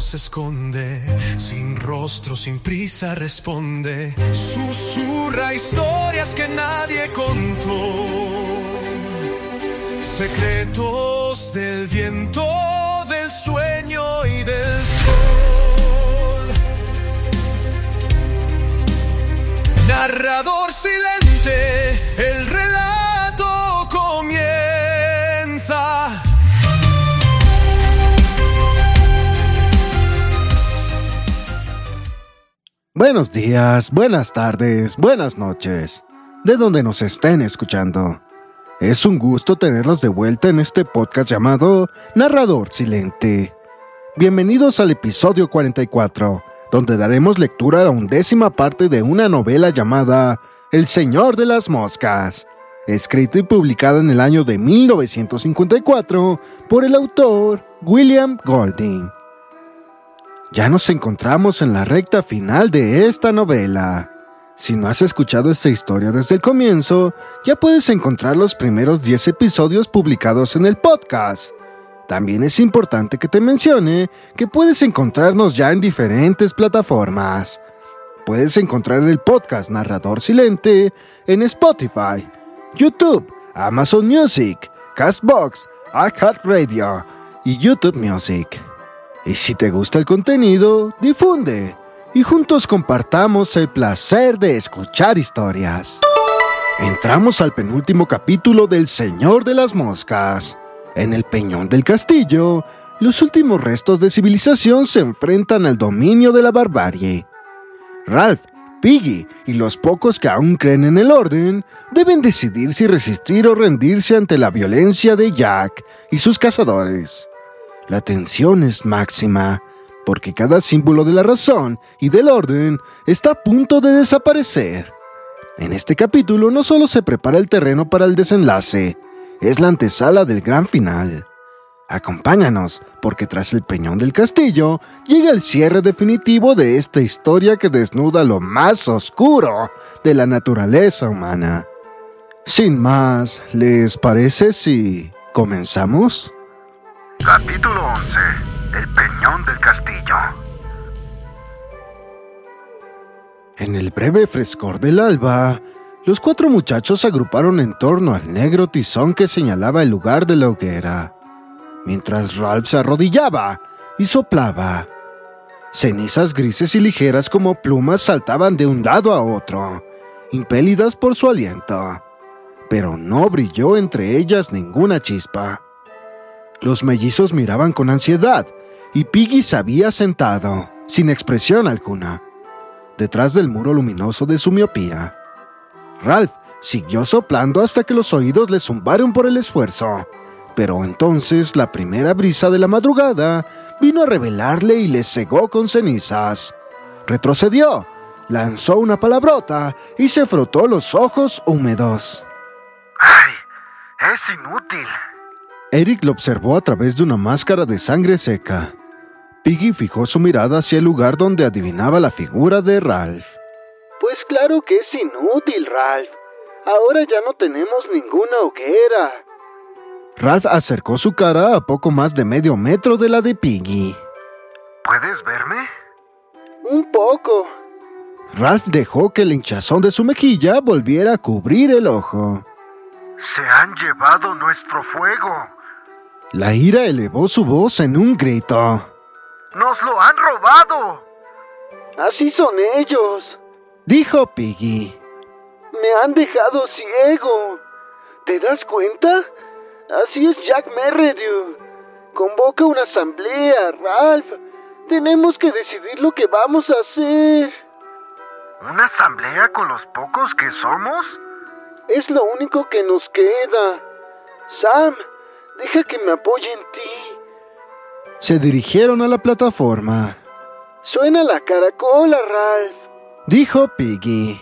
se esconde, sin rostro, sin prisa responde, susurra historias que nadie contó, secretos del viento, del sueño y del sol. Narrador silente, el relato comienza. Buenos días, buenas tardes, buenas noches, de donde nos estén escuchando. Es un gusto tenerlos de vuelta en este podcast llamado Narrador Silente. Bienvenidos al episodio 44, donde daremos lectura a la 11ª parte de una novela llamada El Señor de las Moscas, escrita y publicada en el año de 1954 por el autor William Golding. Ya nos encontramos en la recta final de esta novela. Si no has escuchado esta historia desde el comienzo, ya puedes encontrar los primeros 10 episodios publicados en el podcast. También es importante que te mencione que puedes encontrarnos ya en diferentes plataformas. Puedes encontrar el podcast Narrador Silente en Spotify, YouTube, Amazon Music, Castbox, iHeartRadio y YouTube Music. Y si te gusta el contenido, difunde y juntos compartamos el placer de escuchar historias. Entramos al penúltimo capítulo del Señor de las Moscas. En el peñón del castillo, los últimos restos de civilización se enfrentan al dominio de la barbarie. Ralph, Piggy y los pocos que aún creen en el orden deben decidir si resistir o rendirse ante la violencia de Jack y sus cazadores. La tensión es máxima, porque cada símbolo de la razón y del orden está a punto de desaparecer. En este capítulo no solo se prepara el terreno para el desenlace, es la antesala del gran final. Acompáñanos, porque tras el peñón del castillo llega el cierre definitivo de esta historia que desnuda lo más oscuro de la naturaleza humana. Sin más, ¿les parece si comenzamos? Capítulo 11. El peñón del castillo. En el breve frescor del alba, los 4 muchachos se agruparon en torno al negro tizón que señalaba el lugar de la hoguera, mientras Ralph se arrodillaba y soplaba. Cenizas grises y ligeras como plumas saltaban de un lado a otro, impelidas por su aliento, pero no brilló entre ellas ninguna chispa. Los mellizos miraban con ansiedad, y Piggy se había sentado, sin expresión alguna, detrás del muro luminoso de su miopía. Ralph siguió soplando hasta que los oídos le zumbaron por el esfuerzo, pero entonces la primera brisa de la madrugada vino a revelarle y le cegó con cenizas. Retrocedió, lanzó una palabrota y se frotó los ojos húmedos. ¡Ay! ¡Es inútil! Eric lo observó a través de una máscara de sangre seca. Piggy fijó su mirada hacia el lugar donde adivinaba la figura de Ralph. Pues claro que es inútil, Ralph. Ahora ya no tenemos ninguna hoguera. Ralph acercó su cara a poco más de medio metro de la de Piggy. ¿Puedes verme? Un poco. Ralph dejó que el hinchazón de su mejilla volviera a cubrir el ojo. ¡Se han llevado nuestro fuego! La ira elevó su voz en un grito. ¡Nos lo han robado! Así son ellos, dijo Piggy. Me han dejado ciego. ¿Te das cuenta? Así es Jack Merridew. Convoca una asamblea, Ralph. Tenemos que decidir lo que vamos a hacer. ¿Una asamblea con los pocos que somos? Es lo único que nos queda. Sam, deja que me apoye en ti. Se dirigieron a la plataforma. Suena la caracola, Ralph, dijo Piggy.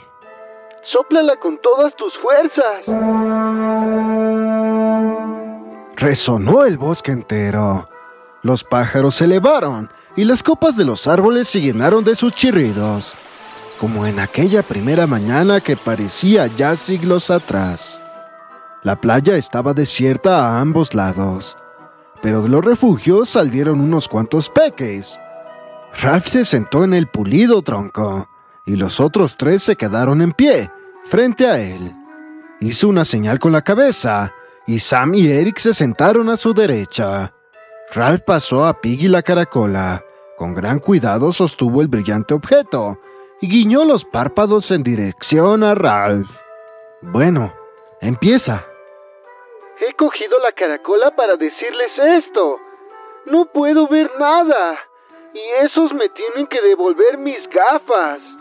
Sóplala con todas tus fuerzas. Resonó el bosque entero. Los pájaros se elevaron y las copas de los árboles se llenaron de sus chirridos, como en aquella primera mañana que parecía ya siglos atrás. La playa estaba desierta a ambos lados, pero de los refugios salieron unos cuantos peques, Ralph se sentó en el pulido tronco, y los otros 3 se quedaron en pie, frente a él. Hizo una señal con la cabeza, y Sam y Eric se sentaron a su derecha. Ralph pasó a Piggy la caracola. Con gran cuidado sostuvo el brillante objeto, y guiñó los párpados en dirección a Ralph. Bueno, empieza. He cogido la caracola para decirles esto. No puedo ver nada. Y esos me tienen que devolver mis gafas.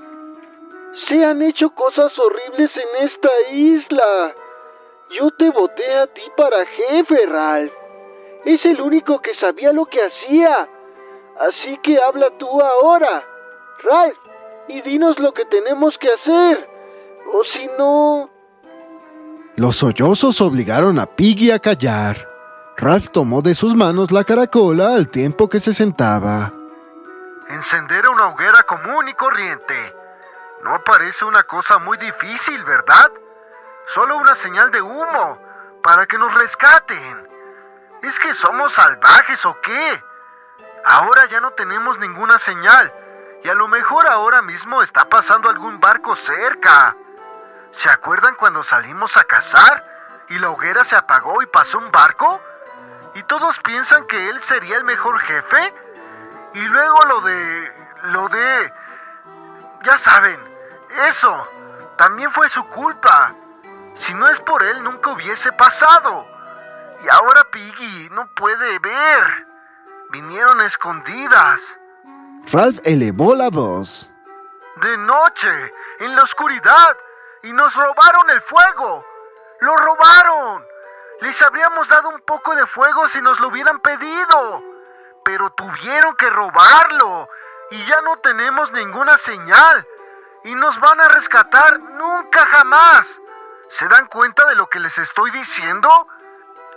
Se han hecho cosas horribles en esta isla. Yo te voté a ti para jefe, Ralph. Es el único que sabía lo que hacía. Así que habla tú ahora, Ralph, y dinos lo que tenemos que hacer. O si no... Los sollozos obligaron a Piggy a callar. Ralph tomó de sus manos la caracola al tiempo que se sentaba. Encender una hoguera común y corriente. No parece una cosa muy difícil, ¿verdad? Solo una señal de humo para que nos rescaten. ¿Es que somos salvajes o qué? Ahora ya no tenemos ninguna señal y a lo mejor ahora mismo está pasando algún barco cerca. ¿Se acuerdan cuando salimos a cazar y la hoguera se apagó y pasó un barco? ¿Y todos piensan que él sería el mejor jefe? Y luego lo de... Ya saben, eso también fue su culpa. Si no es por él nunca hubiese pasado. Y ahora Piggy no puede ver. Vinieron a escondidas. Ralph elevó la voz. De noche, en la oscuridad, y nos robaron el fuego. ¡Lo robaron! Les habríamos dado un poco de fuego si nos lo hubieran pedido. Pero tuvieron que robarlo. Y ya no tenemos ninguna señal. Y nos van a rescatar nunca jamás. ¿Se dan cuenta de lo que les estoy diciendo?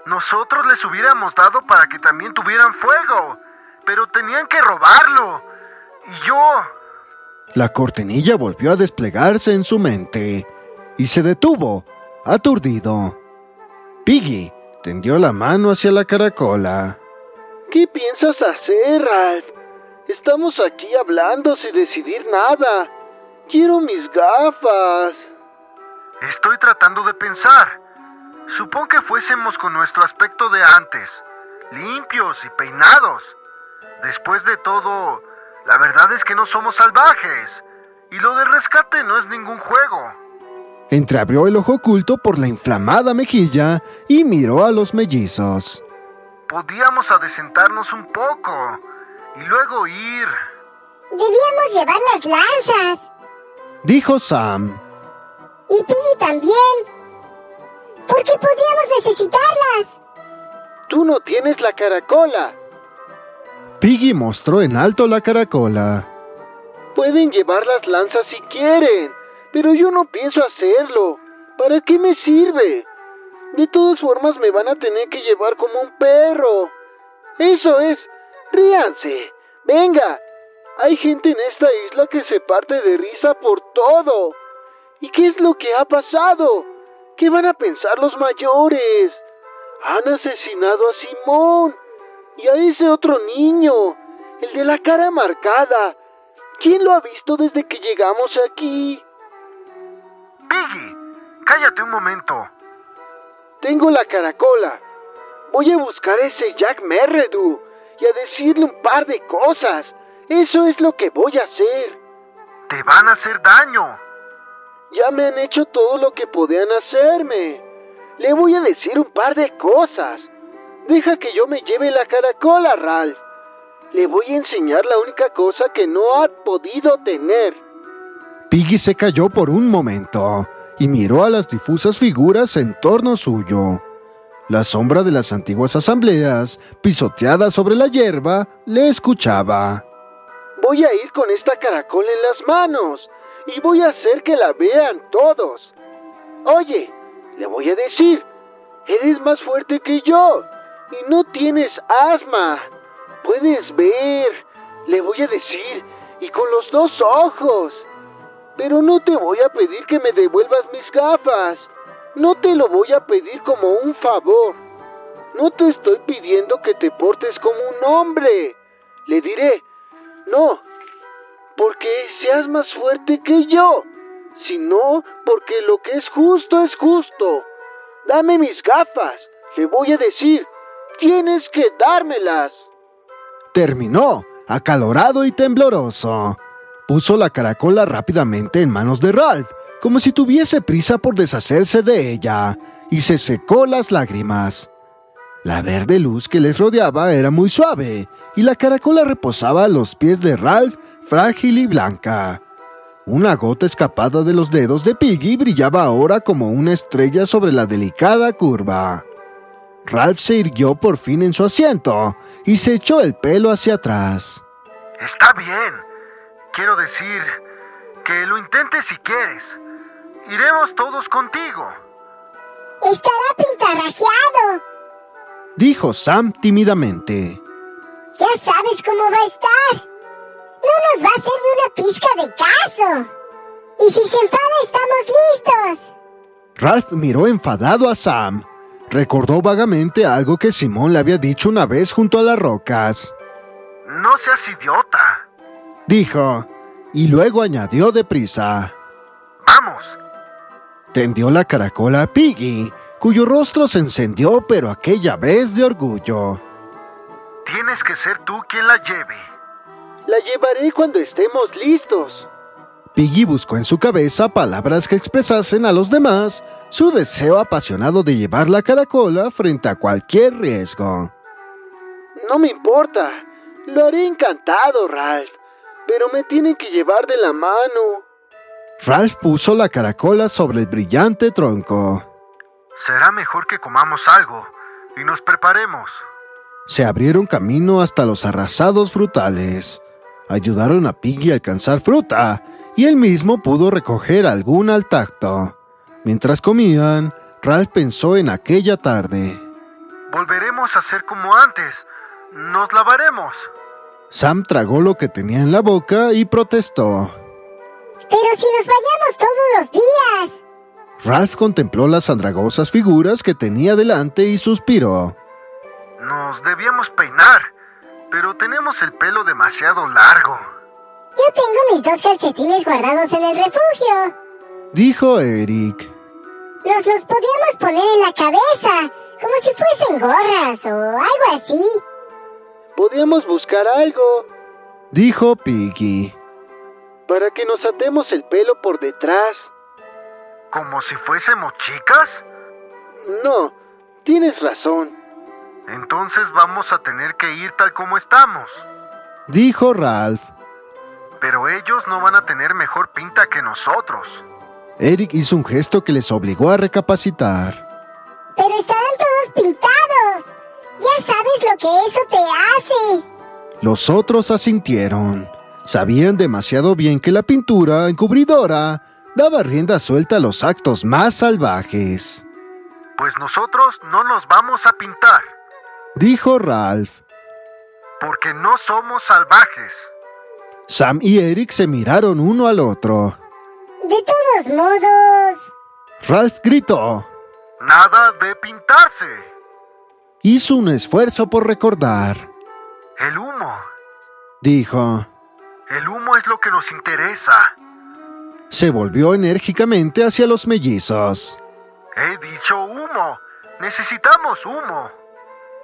Nosotros les hubiéramos dado para que también tuvieran fuego. Pero tenían que robarlo. Y yo... La cortinilla volvió a desplegarse en su mente y se detuvo, aturdido. Piggy tendió la mano hacia la caracola. ¿Qué piensas hacer, Ralph? Estamos aquí hablando sin decidir nada. Quiero mis gafas. Estoy tratando de pensar. Supón que fuésemos con nuestro aspecto de antes, limpios y peinados. Después de todo, la verdad es que no somos salvajes. Y lo del rescate no es ningún juego. Entreabrió el ojo oculto por la inflamada mejilla y miró a los mellizos. Podíamos adecentarnos un poco y luego ir. Debíamos llevar las lanzas. Dijo Sam. Y Piggy también. Porque podríamos necesitarlas. Tú no tienes la caracola. Piggy mostró en alto la caracola. Pueden llevar las lanzas si quieren, pero yo no pienso hacerlo. ¿Para qué me sirve? De todas formas me van a tener que llevar como un perro. Eso es. Ríanse. Venga. Hay gente en esta isla que se parte de risa por todo. ¿Y qué es lo que ha pasado? ¿Qué van a pensar los mayores? Han asesinado a Simón y a ese otro niño, el de la cara marcada. ¿Quién lo ha visto desde que llegamos aquí? Piggy, cállate un momento. Tengo la caracola. Voy a buscar a ese Jack Merredu y a decirle un par de cosas. Eso es lo que voy a hacer. Te van a hacer daño. Ya me han hecho todo lo que podían hacerme. Le voy a decir un par de cosas. Deja que yo me lleve la caracola, Ralph. Le voy a enseñar la única cosa que no ha podido tener. Piggy se calló por un momento y miró a las difusas figuras en torno suyo. La sombra de las antiguas asambleas, pisoteada sobre la hierba, le escuchaba. Voy a ir con esta caracola en las manos y voy a hacer que la vean todos. Oye, le voy a decir, eres más fuerte que yo y no tienes asma. Puedes ver, le voy a decir, y con los 2 ojos. Pero no te voy a pedir que me devuelvas mis gafas. No te lo voy a pedir como un favor. No te estoy pidiendo que te portes como un hombre. Le diré, No, porque seas más fuerte que yo, sino porque lo que es justo es justo. Dame mis gafas, le voy a decir. Tienes que dármelas. Terminó, acalorado y tembloroso. Puso la caracola rápidamente en manos de Ralph, como si tuviese prisa por deshacerse de ella, y se secó las lágrimas. La verde luz que les rodeaba era muy suave, y la caracola reposaba a los pies de Ralph, frágil y blanca. Una gota escapada de los dedos de Piggy brillaba ahora como una estrella sobre la delicada curva. Ralph se irguió por fin en su asiento y se echó el pelo hacia atrás. Está bien. Quiero decir que lo intentes si quieres. Iremos todos contigo. Estará pintarrajeado. Dijo Sam tímidamente. Ya sabes cómo va a estar. No nos va a hacer ni una pizca de caso. Y si se enfada, estamos listos. Ralph miró enfadado a Sam. Recordó vagamente algo que Simón le había dicho una vez junto a las rocas. No seas idiota. Dijo, y luego añadió deprisa. Vamos. Tendió la caracola a Piggy, cuyo rostro se encendió, pero aquella vez de orgullo. Tienes que ser tú quien la lleve. La llevaré cuando estemos listos. Piggy buscó en su cabeza palabras que expresasen a los demás su deseo apasionado de llevar la caracola frente a cualquier riesgo. No me importa. Lo haré encantado, Ralph. Pero me tienen que llevar de la mano. Ralph puso la caracola sobre el brillante tronco. Será mejor que comamos algo y nos preparemos. Se abrieron camino hasta los arrasados frutales. Ayudaron a Piggy a alcanzar fruta, y él mismo pudo recoger alguna al tacto. Mientras comían, Ralph pensó en aquella tarde. Volveremos a ser como antes. Nos lavaremos. Sam tragó lo que tenía en la boca y protestó. Pero si nos bañamos todos los días. Ralph contempló las andragosas figuras que tenía delante y suspiró. Nos debíamos peinar, pero tenemos el pelo demasiado largo. Yo tengo mis 2 calcetines guardados en el refugio. Dijo Eric. Nos los podíamos poner en la cabeza, como si fuesen gorras o algo así. Podríamos buscar algo Dijo Piggy. para que nos atemos el pelo por detrás. ¿Como si fuésemos chicas? No, tienes razón. Entonces vamos a tener que ir tal como estamos. Dijo Ralph. Pero ellos no van a tener mejor pinta que nosotros. Eric hizo un gesto que les obligó a recapacitar. Pero estarán todos pintados. Ya sabes lo que eso te hace. Los otros asintieron. Sabían demasiado bien que la pintura encubridora daba rienda suelta a los actos más salvajes. Pues nosotros no nos vamos a pintar, Dijo Ralph. porque no somos salvajes. Sam y Eric se miraron uno al otro. De todos modos. Ralph gritó. Nada de pintarse. Hizo un esfuerzo por recordar. El humo. Dijo. El humo es lo que nos interesa. Se volvió enérgicamente hacia los mellizos. He dicho humo. Necesitamos humo.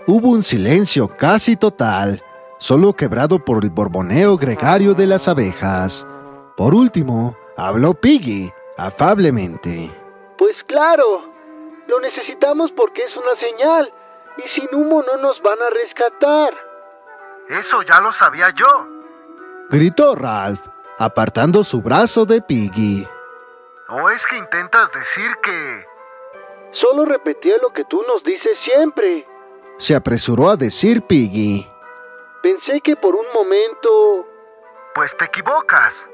Hubo un silencio casi total, solo quebrado por el borboneo gregario de las abejas. Por último, habló Piggy, afablemente. Pues claro, lo necesitamos porque es una señal, y sin humo no nos van a rescatar. Eso ya lo sabía yo. Gritó Ralph, apartando su brazo de Piggy. ¿O es que intentas decir que... Solo repetía lo que tú nos dices siempre. Se apresuró a decir Piggy. Pensé que por un momento... Pues te equivocas.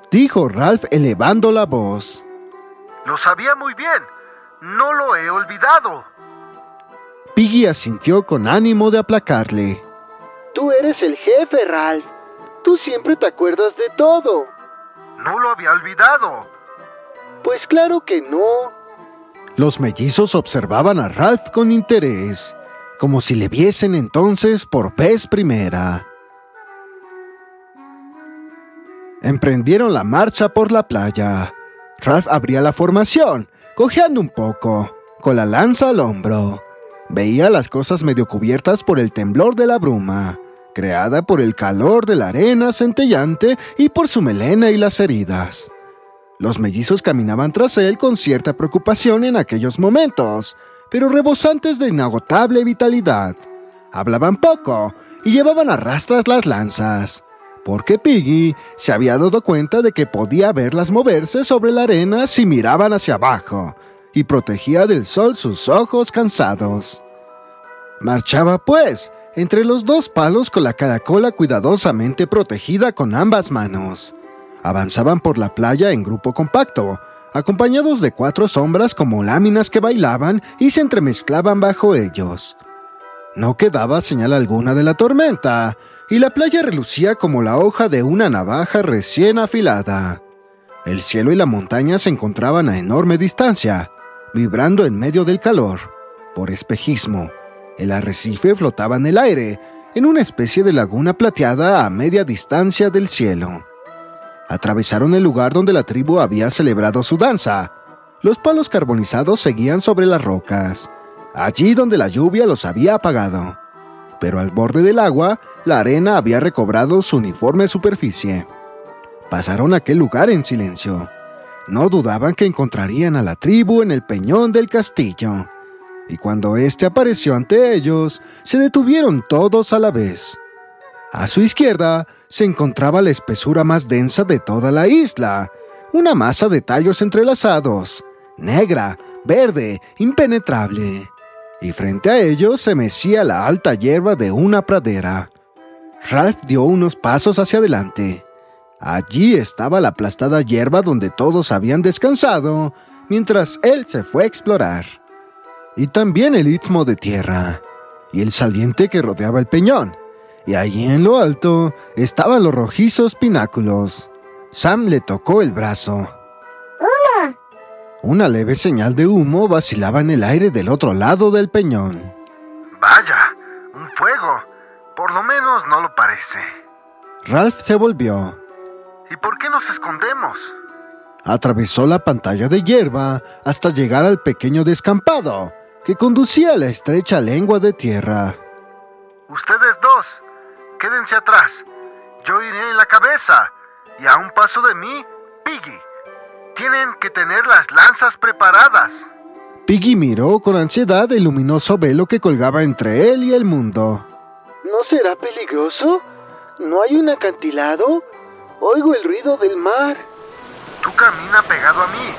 Dijo Ralph elevando la voz. Lo sabía muy bien. No lo he olvidado. Piggy asintió con ánimo de aplacarle. Tú eres el jefe, Ralph. Tú siempre te acuerdas de todo. No lo había olvidado. Pues claro que no. Los mellizos observaban a Ralph con interés, como si le viesen entonces por vez primera. Emprendieron la marcha por la playa. Ralph abría la formación, cojeando un poco, con la lanza al hombro. Veía las cosas medio cubiertas por el temblor de la bruma, creada por el calor de la arena centellante y por su melena y las heridas. Los mellizos caminaban tras él con cierta preocupación en aquellos momentos, pero rebosantes de inagotable vitalidad. Hablaban poco y llevaban a rastras las lanzas, porque Piggy se había dado cuenta de que podía verlas moverse sobre la arena si miraban hacia abajo, y protegía del sol sus ojos cansados. Marchaba, pues, entre los dos palos con la caracola cuidadosamente protegida con ambas manos. Avanzaban por la playa en grupo compacto, acompañados de 4 sombras como láminas que bailaban y se entremezclaban bajo ellos. No quedaba señal alguna de la tormenta, y la playa relucía como la hoja de una navaja recién afilada. El cielo y la montaña se encontraban a enorme distancia, vibrando en medio del calor. Por espejismo, el arrecife flotaba en el aire, en una especie de laguna plateada a media distancia del cielo. Atravesaron el lugar donde la tribu había celebrado su danza. Los palos carbonizados seguían sobre las rocas, allí donde la lluvia los había apagado. Pero al borde del agua, la arena había recobrado su uniforme superficie. Pasaron aquel lugar en silencio. No dudaban que encontrarían a la tribu en el peñón del castillo. Y cuando éste apareció ante ellos, se detuvieron todos a la vez. A su izquierda se encontraba la espesura más densa de toda la isla, una masa de tallos entrelazados, negra, verde, impenetrable. Y frente a ellos se mecía la alta hierba de una pradera. Ralph dio unos pasos hacia adelante. Allí estaba la aplastada hierba donde todos habían descansado, mientras él se fue a explorar. Y también el istmo de tierra, y el saliente que rodeaba el peñón. Y allí en lo alto estaban los rojizos pináculos. Sam le tocó el brazo. ¡Humo! Una leve señal de humo vacilaba en el aire del otro lado del peñón. Vaya, un fuego. Por lo menos no lo parece. Ralph se volvió. ¿Y por qué nos escondemos? Atravesó la pantalla de hierba hasta llegar al pequeño descampado que conducía a la estrecha lengua de tierra. Ustedes dos, quédense atrás. Yo iré en la cabeza. Y a un paso de mí, Piggy. Tienen que tener las lanzas preparadas. Piggy miró con ansiedad el luminoso velo que colgaba entre él y el mundo. ¿No será peligroso? ¿No hay un acantilado? Oigo el ruido del mar. Tú camina pegado a mí.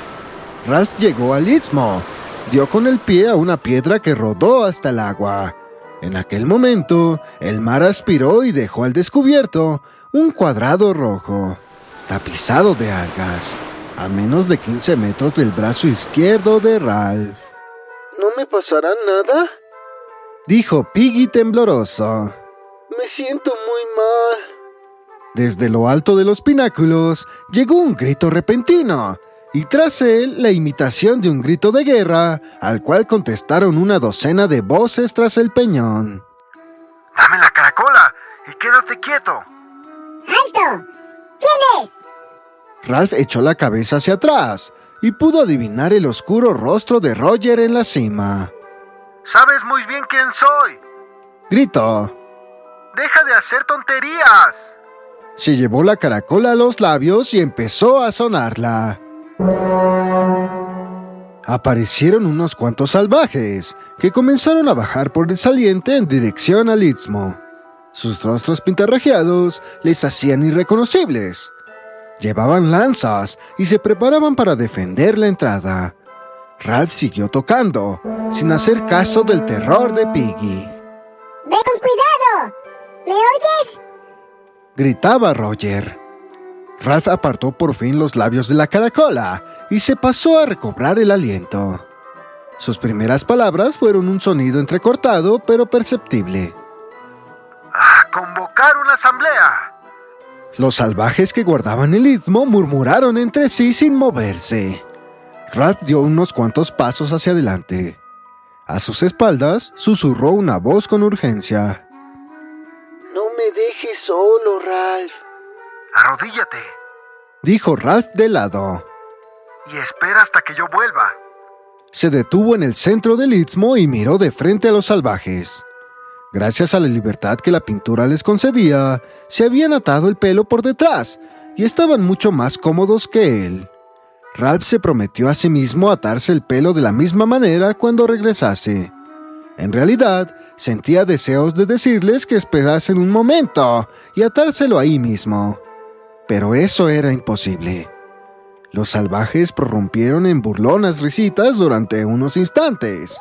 Ralph llegó al istmo. Dio con el pie a una piedra que rodó hasta el agua. En aquel momento, el mar aspiró y dejó al descubierto un cuadrado rojo, tapizado de algas, a menos de 15 metros del brazo izquierdo de Ralph. ¿No me pasará nada? Dijo Piggy tembloroso. Me siento muy mal. Desde lo alto de los pináculos llegó un grito repentino, y tras él la imitación de un grito de guerra, al cual contestaron una docena de voces tras el peñón. Dame la caracola y quédate quieto. ¡Alto! ¿Quién es? Ralph echó la cabeza hacia atrás y pudo adivinar el oscuro rostro de Roger en la cima. Sabes muy bien quién soy. Gritó. Deja de hacer tonterías. Se llevó la caracola a los labios y empezó a sonarla. Aparecieron unos cuantos salvajes que comenzaron a bajar por el saliente en dirección al istmo. Sus rostros pintarrajeados les hacían irreconocibles. Llevaban lanzas y se preparaban para defender la entrada. Ralph siguió tocando, sin hacer caso del terror de Piggy. ¡Ve con cuidado! ¿Me oyes? Gritaba Roger. Ralph apartó por fin los labios de la caracola y se pasó a recobrar el aliento. Sus primeras palabras fueron un sonido entrecortado pero perceptible. ¡A convocar una asamblea! Los salvajes que guardaban el istmo murmuraron entre sí sin moverse. Ralph dio unos cuantos pasos hacia adelante. A sus espaldas susurró una voz con urgencia. No me dejes solo, Ralph. Arrodíllate. dijo Ralph de lado. Y espera hasta que yo vuelva. Se detuvo en el centro del istmo y miró de frente a los salvajes. Gracias a la libertad que la pintura les concedía, se habían atado el pelo por detrás y estaban mucho más cómodos que él. Ralph se prometió a sí mismo atarse el pelo de la misma manera cuando regresase. En realidad, sentía deseos de decirles que esperasen un momento y atárselo ahí mismo. Pero eso era imposible. Los salvajes prorrumpieron en burlonas risitas durante unos instantes,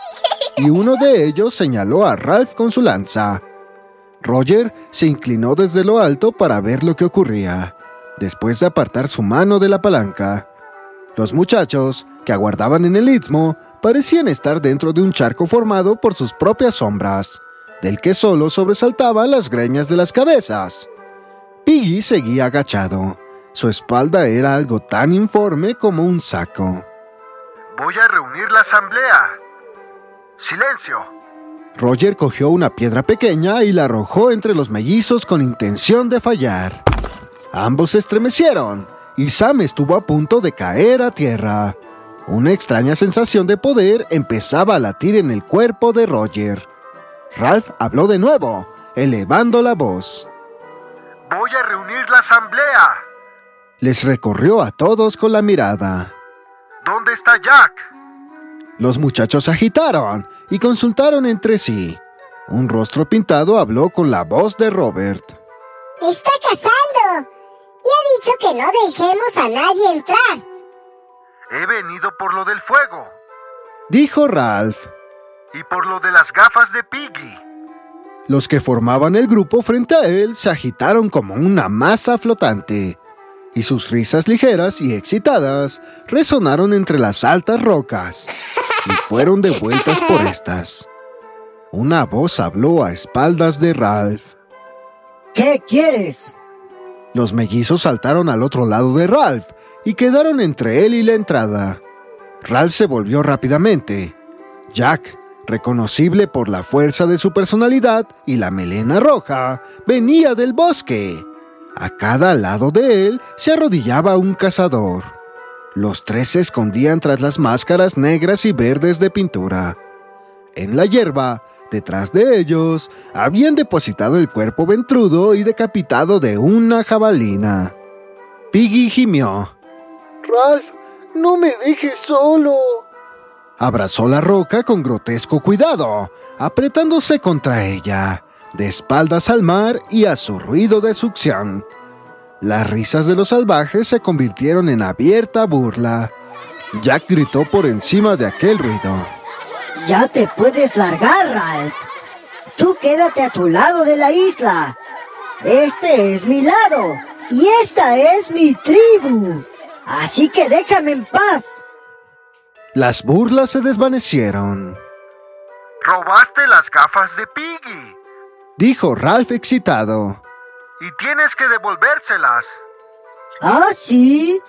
y uno de ellos señaló a Ralph con su lanza. Roger se inclinó desde lo alto para ver lo que ocurría, después de apartar su mano de la palanca. Los muchachos, que aguardaban en el istmo, parecían estar dentro de un charco formado por sus propias sombras, del que solo sobresaltaban las greñas de las cabezas. Piggy seguía agachado. Su espalda era algo tan informe como un saco. Voy a reunir la asamblea. ¡Silencio! Roger cogió una piedra pequeña y la arrojó entre los mellizos con intención de fallar. Ambos se estremecieron, y Sam estuvo a punto de caer a tierra. Una extraña sensación de poder empezaba a latir en el cuerpo de Roger. Ralph habló de nuevo, elevando la voz. Voy a reunir la asamblea. Les recorrió a todos con la mirada. ¿Dónde está Jack? Los muchachos se agitaron y consultaron entre sí. Un rostro pintado habló con la voz de Robert. Está cazando y ha dicho que no dejemos a nadie entrar. He venido por lo del fuego. Dijo Ralph. Y por lo de las gafas de Piggy. Los que formaban el grupo frente a él se agitaron como una masa flotante, y sus risas ligeras y excitadas resonaron entre las altas rocas, y fueron devueltas por estas. Una voz habló a espaldas de Ralph. ¿Qué quieres? Los mellizos saltaron al otro lado de Ralph, y quedaron entre él y la entrada. Ralph se volvió rápidamente. Jack, reconocible por la fuerza de su personalidad y la melena roja, venía del bosque. A cada lado de él se arrodillaba un cazador. Los tres se escondían tras las máscaras negras y verdes de pintura. En la hierba, detrás de ellos, habían depositado el cuerpo ventrudo y decapitado de una jabalina. Piggy gimió. Ralph, no me dejes solo. Abrazó la roca con grotesco cuidado, apretándose contra ella, de espaldas al mar y a su ruido de succión. Las risas de los salvajes se convirtieron en abierta burla. Jack gritó por encima de aquel ruido. Ya te puedes largar, Ralph. Tú quédate a tu lado de la isla. Este es mi lado y esta es mi tribu. Así que déjame en paz. Las burlas se desvanecieron. Robaste las gafas de Piggy. Dijo Ralph excitado. Y tienes que devolvérselas. ¿Ah, sí?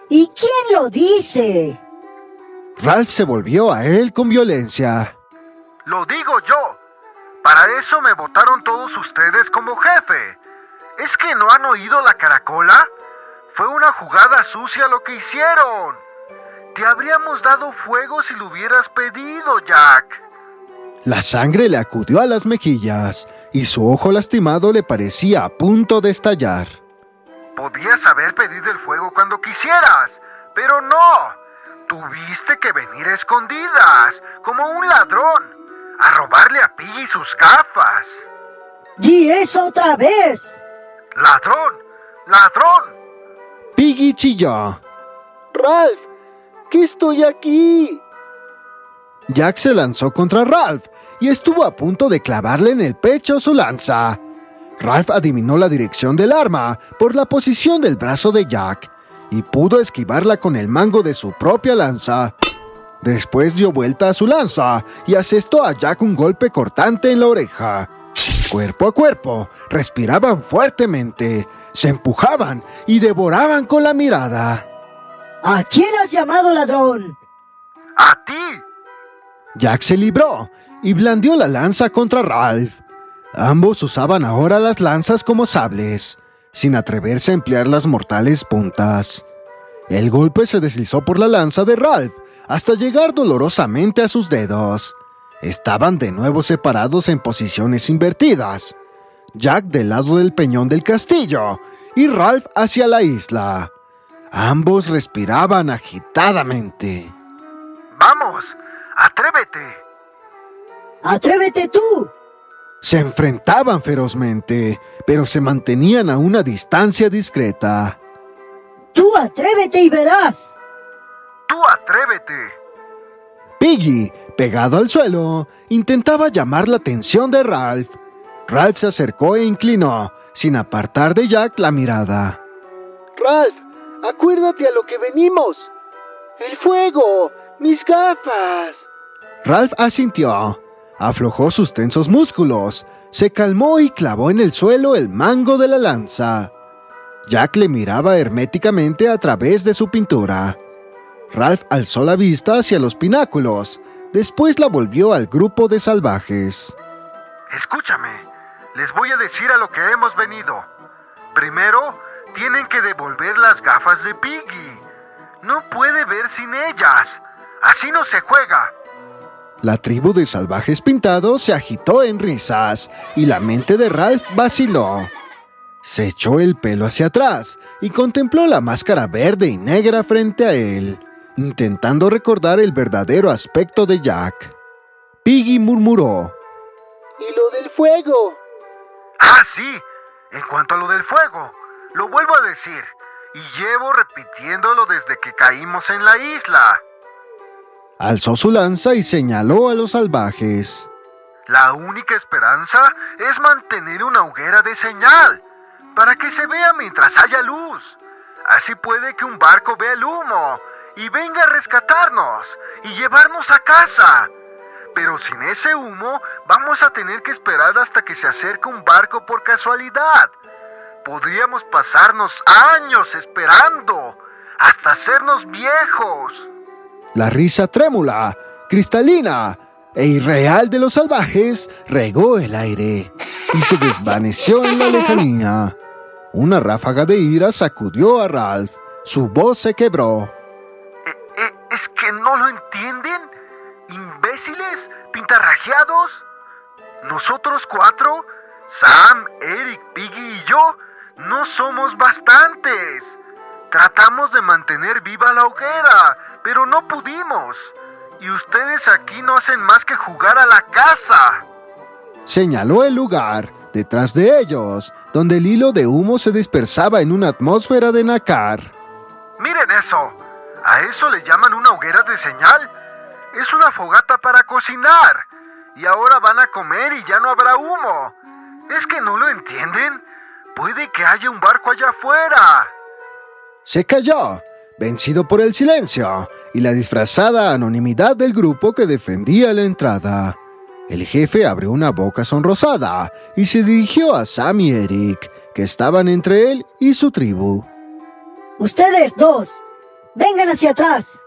¿Y quién lo dice? Ralph se volvió a él con violencia. Lo digo yo. Para eso me votaron todos ustedes como jefe. ¿Es que no han oído la caracola? Fue una jugada sucia lo que hicieron. Te habríamos dado fuego si lo hubieras pedido, Jack. La sangre le acudió a las mejillas y su ojo lastimado le parecía a punto de estallar. Podías haber pedido el fuego cuando quisieras, pero no. Tuviste que venir a escondidas, como un ladrón, a robarle a Piggy sus gafas. ¡Di eso otra vez! ¡Ladrón! ¡Ladrón! Piggy chilló. Ralph, que estoy aquí. Jack se lanzó contra Ralph y estuvo a punto de clavarle en el pecho su lanza. Ralph adivinó la dirección del arma por la posición del brazo de Jack y pudo esquivarla con el mango de su propia lanza. Después dio vuelta a su lanza y asestó a Jack un golpe cortante en la oreja. Cuerpo a cuerpo, respiraban fuertemente, se empujaban y devoraban con la mirada. ¿A quién has llamado ladrón? ¡A ti! Jack se libró y blandió la lanza contra Ralph. Ambos usaban ahora las lanzas como sables. sin atreverse a emplear las mortales puntas. El golpe se deslizó por la lanza de Ralph hasta llegar dolorosamente a sus dedos. Estaban de nuevo separados en posiciones invertidas. Jack del lado del peñón del castillo y Ralph hacia la isla. Ambos respiraban agitadamente. ¡Vamos! ¡Atrévete! ¡Atrévete tú! Se enfrentaban ferozmente, pero se mantenían a una distancia discreta. ¡Tú atrévete y verás! ¡Tú atrévete! Piggy, pegado al suelo, intentaba llamar la atención de Ralph. Ralph se acercó e inclinó, sin apartar de Jack la mirada. Ralph, acuérdate a lo que venimos. ¡El fuego! ¡Mis gafas! Ralph asintió, aflojó sus tensos músculos, se calmó y clavó en el suelo el mango de la lanza. Jack le miraba herméticamente a través de su pintura. Ralph alzó la vista hacia los pináculos, después la volvió al grupo de salvajes. Escúchame, les voy a decir a lo que hemos venido. Primero, tienen que devolver las gafas de Piggy. No puede ver sin ellas. Así no se juega. La tribu de salvajes pintados se agitó en risas y la mente de Ralph vaciló. Se echó el pelo hacia atrás y contempló la máscara verde y negra frente a él, intentando recordar el verdadero aspecto de Jack. Piggy murmuró: ¿Y lo del fuego? Ah, sí. En cuanto a lo del fuego, lo vuelvo a decir. Y llevo repitiéndolo desde que caímos en la isla. Alzó su lanza y señaló a los salvajes. La única esperanza es mantener una hoguera de señal, para que se vea mientras haya luz. Así puede que un barco vea el humo y venga a rescatarnos y llevarnos a casa. Pero sin ese humo vamos a tener que esperar hasta que se acerque un barco por casualidad. Podríamos pasarnos años esperando, hasta hacernos viejos. La risa trémula, cristalina e irreal de los salvajes regó el aire y se desvaneció en la lejanía. Una ráfaga de ira sacudió a Ralph. Su voz se quebró. ¿Es que no lo entienden? ¿Imbéciles? ¿Pintarrajeados? Nosotros cuatro, Sam, Eric, Piggy y yo, no somos bastantes. Tratamos de mantener viva la hoguera, pero no pudimos. Y ustedes aquí no hacen más que jugar a la caza. Señaló el lugar, detrás de ellos, donde el hilo de humo se dispersaba en una atmósfera de nácar. Miren eso. ¿A eso le llaman una hoguera de señal? Es una fogata para cocinar. Y ahora van a comer y ya no habrá humo. ¿Es que no lo entienden? Puede que haya un barco allá afuera. Se calló, vencido por el silencio y la disfrazada anonimidad del grupo que defendía la entrada. El jefe abrió una boca sonrosada y se dirigió a Sam y Eric, que estaban entre él y su tribu. Ustedes dos, vengan hacia atrás.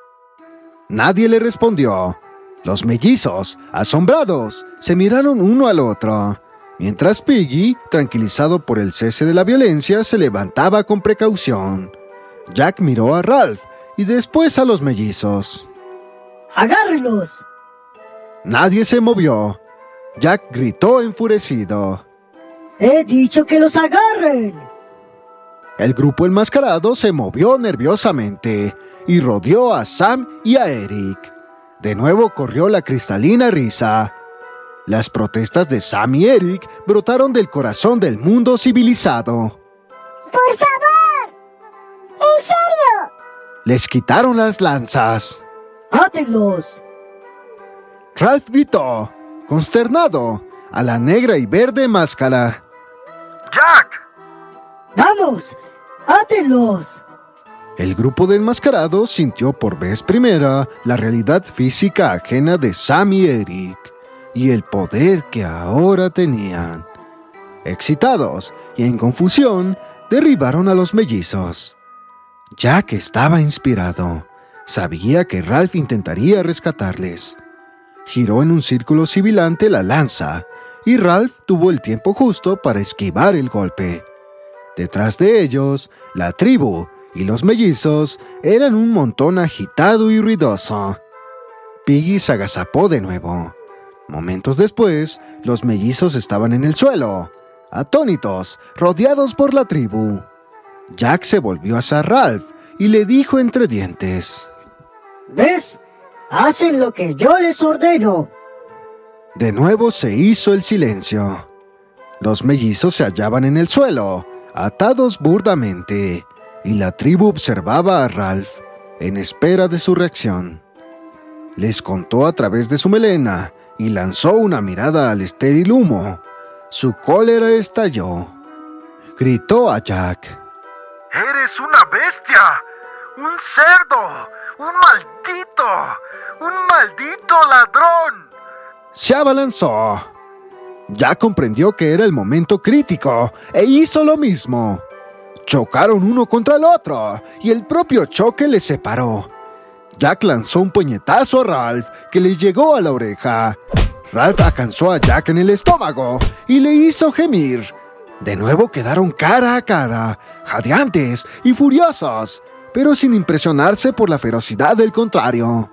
Nadie le respondió. Los mellizos, asombrados, se miraron uno al otro, mientras Piggy, tranquilizado por el cese de la violencia, se levantaba con precaución. Jack miró a Ralph y después a los mellizos. ¡Agárrenlos! Nadie se movió. Jack gritó enfurecido. ¡He dicho que los agarren! El grupo enmascarado se movió nerviosamente y rodeó a Sam y a Eric. De nuevo corrió la cristalina risa. Las protestas de Sam y Eric brotaron del corazón del mundo civilizado. ¡Por favor! ¡En serio! Les quitaron las lanzas. ¡Átenlos! Ralph gritó, consternado, a la negra y verde máscara. ¡Jack! ¡Vamos! ¡Átenlos! El grupo de enmascarados sintió por vez primera la realidad física ajena de Sam y Eric y el poder que ahora tenían. Excitados y en confusión, derribaron a los mellizos. Jack estaba inspirado. Sabía que Ralph intentaría rescatarles. Giró en un círculo sibilante la lanza y Ralph tuvo el tiempo justo para esquivar el golpe. Detrás de ellos, la tribu y los mellizos eran un montón agitado y ruidoso. Piggy se agazapó de nuevo. Momentos después, los mellizos estaban en el suelo, atónitos, rodeados por la tribu. Jack se volvió hacia Ralph y le dijo entre dientes: ¿Ves? Hacen lo que yo les ordeno. De nuevo se hizo el silencio. Los mellizos se hallaban en el suelo, atados burdamente, y la tribu observaba a Ralph en espera de su reacción. Les contó a través de su melena y lanzó una mirada al estéril humo. Su cólera estalló. Gritó a Jack: ¡Eres una bestia! ¡Un cerdo! ¡Un maldito ladrón! Se abalanzó. Jack comprendió que era el momento crítico e hizo lo mismo. Chocaron uno contra el otro y el propio choque les separó. Jack lanzó un puñetazo a Ralph que le llegó a la oreja. Ralph alcanzó a Jack en el estómago y le hizo gemir. De nuevo quedaron cara a cara, jadeantes y furiosos, pero sin impresionarse por la ferocidad del contrario.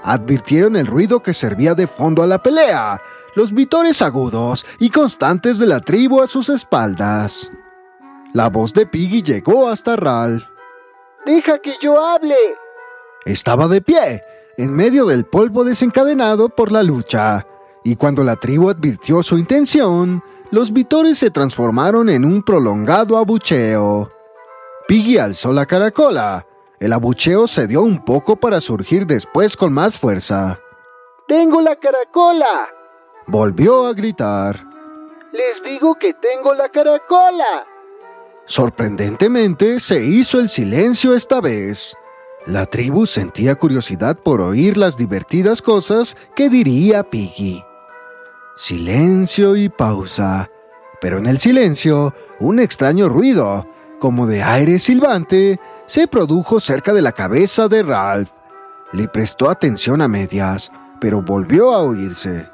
Advirtieron el ruido que servía de fondo a la pelea, los vítores agudos y constantes de la tribu a sus espaldas. La voz de Piggy llegó hasta Ralph. ¡Deja que yo hable! Estaba de pie, en medio del polvo desencadenado por la lucha, y cuando la tribu advirtió su intención, los vítores se transformaron en un prolongado abucheo. Piggy alzó la caracola. El abucheo cedió un poco para surgir después con más fuerza. ¡Tengo la caracola! Volvió a gritar. ¡Les digo que tengo la caracola! Sorprendentemente se hizo el silencio esta vez. La tribu sentía curiosidad por oír las divertidas cosas que diría Piggy. Silencio y pausa. Pero en el silencio, un extraño ruido, como de aire silbante, se produjo cerca de la cabeza de Ralph. Le prestó atención a medias, pero volvió a oírse.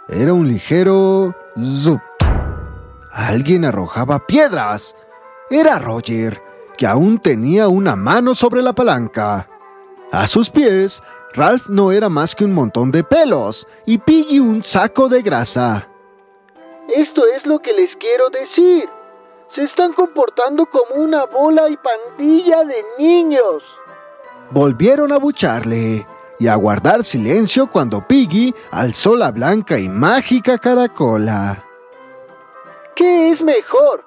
Era un ligero zup. Alguien arrojaba piedras. Era Roger, que aún tenía una mano sobre la palanca. A sus pies, Ralph no era más que un montón de pelos y Piggy un saco de grasa. Esto es lo que les quiero decir. Se están comportando como una bola y pandilla de niños. Volvieron a bucharle y a guardar silencio cuando Piggy alzó la blanca y mágica caracola. ¿Qué es mejor?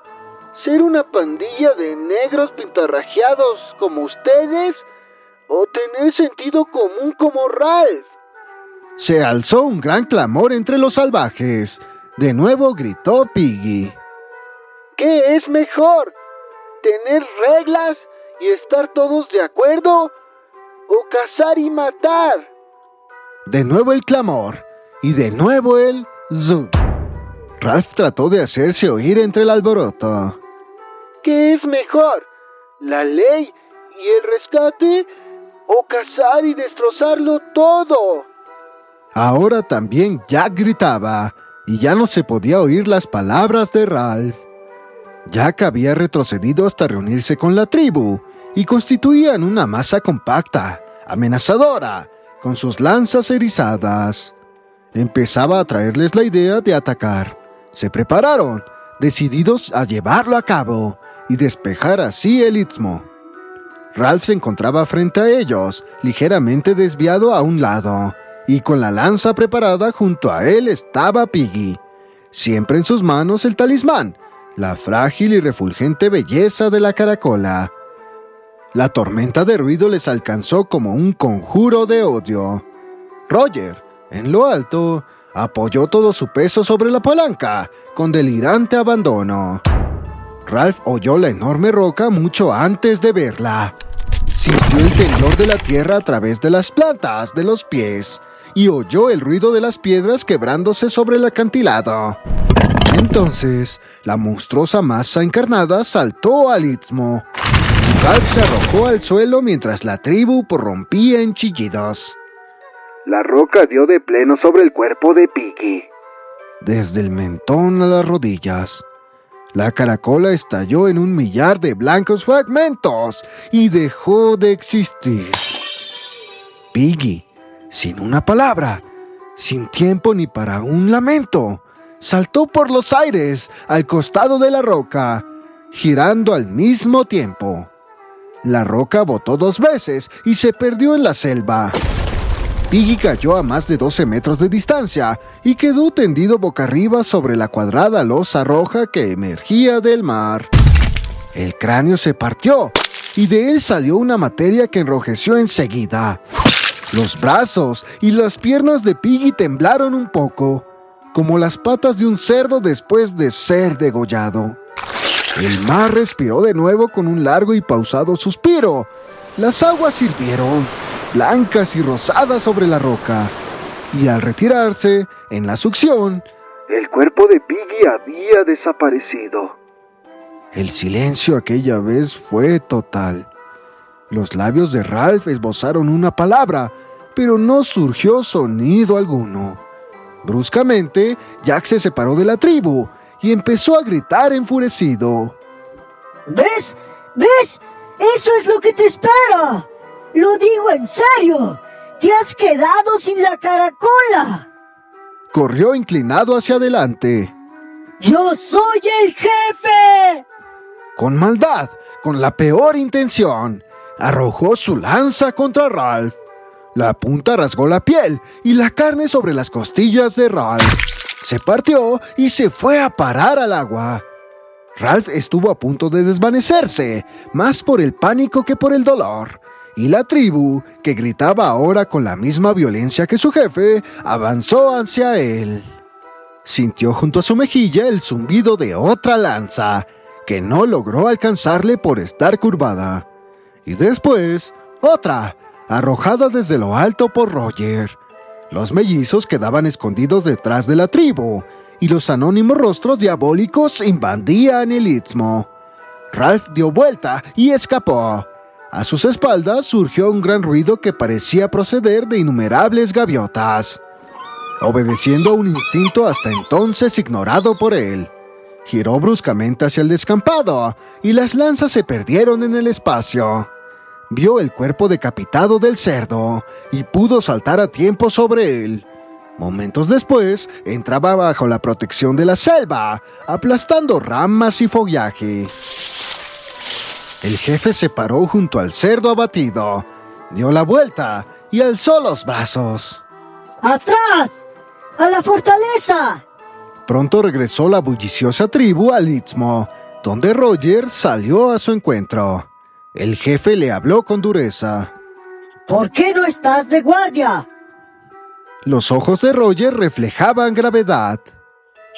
¿Ser una pandilla de negros pintarrajeados como ustedes? ¿O tener sentido común como Ralph? Se alzó un gran clamor entre los salvajes. De nuevo gritó Piggy. ¿Qué es mejor? ¿Tener reglas y estar todos de acuerdo? ¿O cazar y matar? De nuevo el clamor, y de nuevo el zup. Ralph trató de hacerse oír entre el alboroto. ¿Qué es mejor? ¿La ley y el rescate? ¿O cazar y destrozarlo todo? Ahora también Jack gritaba, y ya no se podía oír las palabras de Ralph. Jack había retrocedido hasta reunirse con la tribu, y constituían una masa compacta, amenazadora, con sus lanzas erizadas. Empezaba a traerles la idea de atacar. Se prepararon, decididos a llevarlo a cabo, y despejar así el istmo. Ralph se encontraba frente a ellos, ligeramente desviado a un lado, y con la lanza preparada junto a él estaba Piggy. Siempre en sus manos el talismán, la frágil y refulgente belleza de la caracola. La tormenta de ruido les alcanzó como un conjuro de odio. Roger, en lo alto, apoyó todo su peso sobre la palanca, con delirante abandono. Ralph oyó la enorme roca mucho antes de verla. Sintió el temblor de la tierra a través de las plantas de los pies y oyó el ruido de las piedras quebrándose sobre el acantilado. Entonces, la monstruosa masa encarnada saltó al istmo. Ralph se arrojó al suelo mientras la tribu prorrumpía en chillidos. La roca dio de pleno sobre el cuerpo de Piggy. Desde el mentón a las rodillas, La caracola estalló en 1.000.000 de blancos fragmentos y dejó de existir. Piggy, sin una palabra, sin tiempo ni para un lamento, saltó por los aires al costado de la roca, girando al mismo tiempo. La roca botó 2 veces y se perdió en la selva. Piggy cayó a más de 12 metros de distancia y quedó tendido boca arriba sobre la cuadrada losa roja que emergía del mar. El cráneo se partió y de él salió una materia que enrojeció enseguida. Los brazos y las piernas de Piggy temblaron un poco, como las patas de un cerdo después de ser degollado. El mar respiró de nuevo con un largo y pausado suspiro. Las aguas hirvieron, blancas y rosadas sobre la roca, y al retirarse, en la succión, El cuerpo de Piggy había desaparecido. el silencio aquella vez fue total. Los labios de Ralph esbozaron una palabra, pero no surgió sonido alguno. Bruscamente, Jack se separó de la tribu y empezó a gritar enfurecido. ¿Ves? ¿Ves? ¡Eso es lo que te espera! ¡Lo digo en serio! ¡Te has quedado sin la caracola! Corrió inclinado hacia adelante. ¡Yo soy el jefe! Con maldad, con la peor intención, arrojó su lanza contra Ralph. La punta rasgó la piel y la carne sobre las costillas de Ralph. Se partió y se fue a parar al agua. Ralph estuvo a punto de desvanecerse, más por el pánico que por el dolor, y la tribu, que gritaba ahora con la misma violencia que su jefe, avanzó hacia él. Sintió junto a su mejilla el zumbido de otra lanza, que no logró alcanzarle por estar curvada. Y después, otra, arrojada desde lo alto por Roger. Los mellizos quedaban escondidos detrás de la tribu, y los anónimos rostros diabólicos invadían el istmo. Ralph dio vuelta y escapó. A sus espaldas surgió un gran ruido que parecía proceder de innumerables gaviotas. Obedeciendo a un instinto hasta entonces ignorado por él, giró bruscamente hacia el descampado, y las lanzas se perdieron en el espacio. Vio el cuerpo decapitado del cerdo y pudo saltar a tiempo sobre él. Momentos después, entraba bajo la protección de la selva, aplastando ramas y follaje. El jefe se paró junto al cerdo abatido, dio la vuelta y alzó los brazos. ¡Atrás! ¡A la fortaleza! Pronto regresó la bulliciosa tribu al istmo, donde Roger salió a su encuentro. El jefe le habló con dureza. ¿Por qué no estás de guardia? Los ojos de Roger reflejaban gravedad.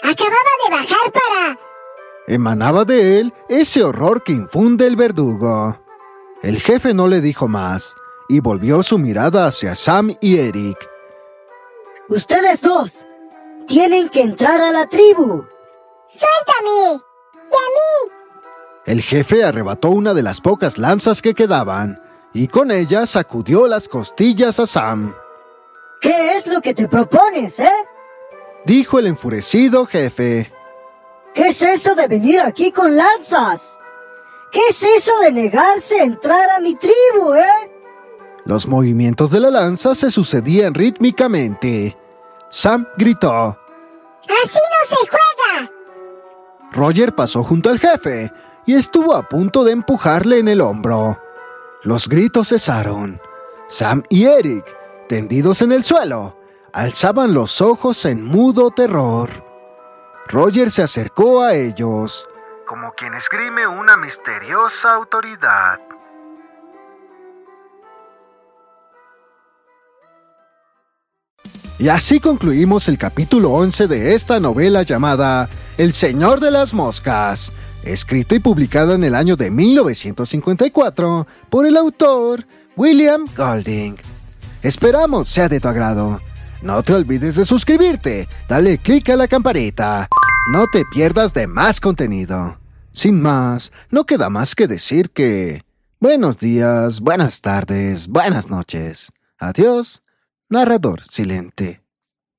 Acababa de bajar para... Emanaba de él ese horror que infunde el verdugo. El jefe no le dijo más, y volvió su mirada hacia Sam y Eric. Ustedes dos tienen que entrar a la tribu. ¡Suéltame! ¡Y a mí! El jefe arrebató una de las pocas lanzas que quedaban, y con ella sacudió las costillas a Sam. ¿Qué es lo que te propones, Dijo el enfurecido jefe. ¿Qué es eso de venir aquí con lanzas? ¿Qué es eso de negarse a entrar a mi tribu, Los movimientos de la lanza se sucedían rítmicamente. Sam gritó. ¡Así no se juega! Roger pasó junto al jefe y estuvo a punto de empujarle en el hombro. Los gritos cesaron. Sam y Eric, tendidos en el suelo, alzaban los ojos en mudo terror. Roger se acercó a ellos. Como quien esgrime una misteriosa autoridad. Y así concluimos el capítulo 11 de esta novela llamada El Señor de las Moscas, escrita y publicada en el año de 1954 por el autor William Golding. Esperamos sea de tu agrado. No te olvides de suscribirte, dale click a la campanita. No te pierdas de más contenido. Sin más, no queda más que decir que... buenos días, buenas tardes, buenas noches. Adiós, narrador silente.